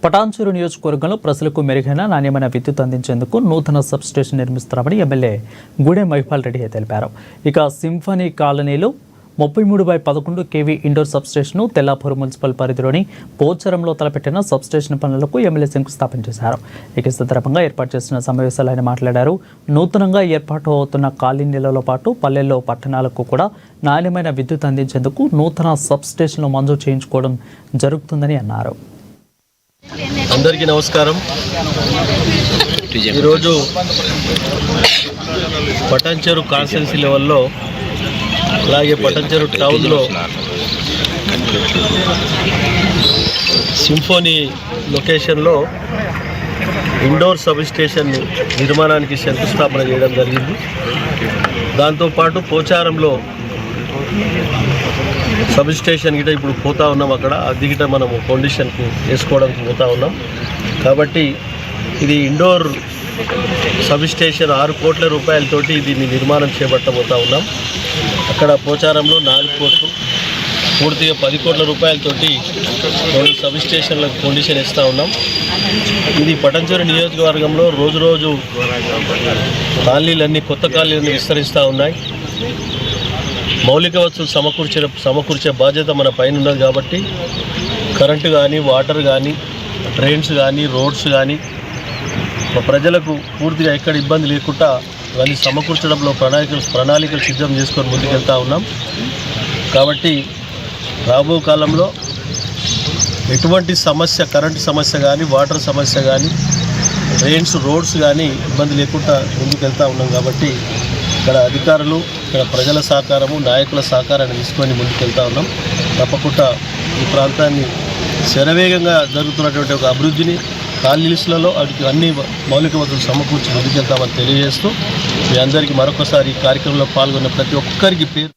పటాన్చెరు నియోజకవర్గంలో ప్రజలకు మెరుగైన నాణ్యమైన విద్యుత్ అందించేందుకు నూతన సబ్ స్టేషన్ నిర్మిస్తున్నామని ఎమ్మెల్యే గూడెం మహిపాల్ రెడ్డి తెలిపారు. ఇక సింఫనీ కాలనీలో 33/11 kV indoor sub station Tellapur municipal పరిధిలోని పోచారంలో తలపెట్టిన సబ్ స్టేషన్ పనులకు ఎమ్మెల్యే శంకుస్థాపన చేశారు. ఈ సందర్భంగా ఏర్పాటు చేసిన సమావేశాలు ఆయన మాట్లాడారు. నూతనంగా ఏర్పాటు అవుతున్న కాలనీలలో పాటు పల్లెల్లో పట్టణాలకు కూడా నాణ్యమైన విద్యుత్ అందించేందుకు నూతన సబ్ స్టేషన్లు మంజూరు చేయించుకోవడం జరుగుతుందని అన్నారు. అందరికీ నమస్కారం. ఈరోజు పటాన్చెరు కాన్స్టిట్యున్సీ లెవెల్లో అలాగే పటాన్చెరు టౌన్లో సింఫనీ లొకేషన్లో ఇండోర్ సబ్ స్టేషన్ నిర్మాణానికి శంకుస్థాపన చేయడం జరిగింది. దాంతోపాటు పోచారంలో సబ్ స్టేషన్ గిట ఇప్పుడు పోతా ఉన్నాం. అక్కడ అది గిట మనము ఫౌండేషన్కు వేసుకోవడానికి పోతా ఉన్నాం. కాబట్టి ఇది ఇండోర్ సబ్ స్టేషన్ 6 కోట్ల రూపాయలతోటి దీన్ని నిర్మాణం చేపట్టబోతా ఉన్నాం. అక్కడ పోచారంలో 4 కోట్లు, పూర్తిగా 10 కోట్ల రూపాయలతోటి 2 సబ్ స్టేషన్లకు ఫౌండేషన్ ఇస్తూ ఉన్నాం. ఇది పటాన్చెరు నియోజకవర్గంలో రోజు కాలనీలన్నీ కొత్త కాలనీలన్నీ విస్తరిస్తూ ఉన్నాయి. మౌలిక వసతులు సమకూర్చే బాధ్యత మన పైన ఉన్నది. కాబట్టి కరెంటు కానీ, వాటర్ కానీ, ట్రైన్స్ కానీ, రోడ్స్ కానీ ప్రజలకు పూర్తిగా ఎక్కడ ఇబ్బంది లేకుండా ఇవన్నీ సమకూర్చడంలో ప్రణాళికలు సిద్ధం చేసుకొని ముందుకెళ్తూ ఉన్నాం. కాబట్టి రాబో కాలంలో ఎటువంటి సమస్య, కరెంటు సమస్య కానీ, వాటర్ సమస్య కానీ, ట్రైన్స్, రోడ్స్ కానీ ఇబ్బంది లేకుండా ముందుకెళ్తూ ఉన్నాం. కాబట్టి ఇక్కడ అధికారులు, ఇక్కడ ప్రజల సహకారము, నాయకుల సహకారాన్ని తీసుకొని ముందుకెళ్తూ ఉన్నాం. తప్పకుండా ఈ ప్రాంతాన్ని శరవేగంగా జరుగుతున్నటువంటి ఒక అభివృద్ధిని కాలనీలలో అన్ని మౌలిక వసతులు సమకూర్చి ముందుకెళ్తామని తెలియజేస్తూ మీ అందరికీ మరొకసారి ఈ కార్యక్రమంలో పాల్గొన్న ప్రతి ఒక్కరికి పేరు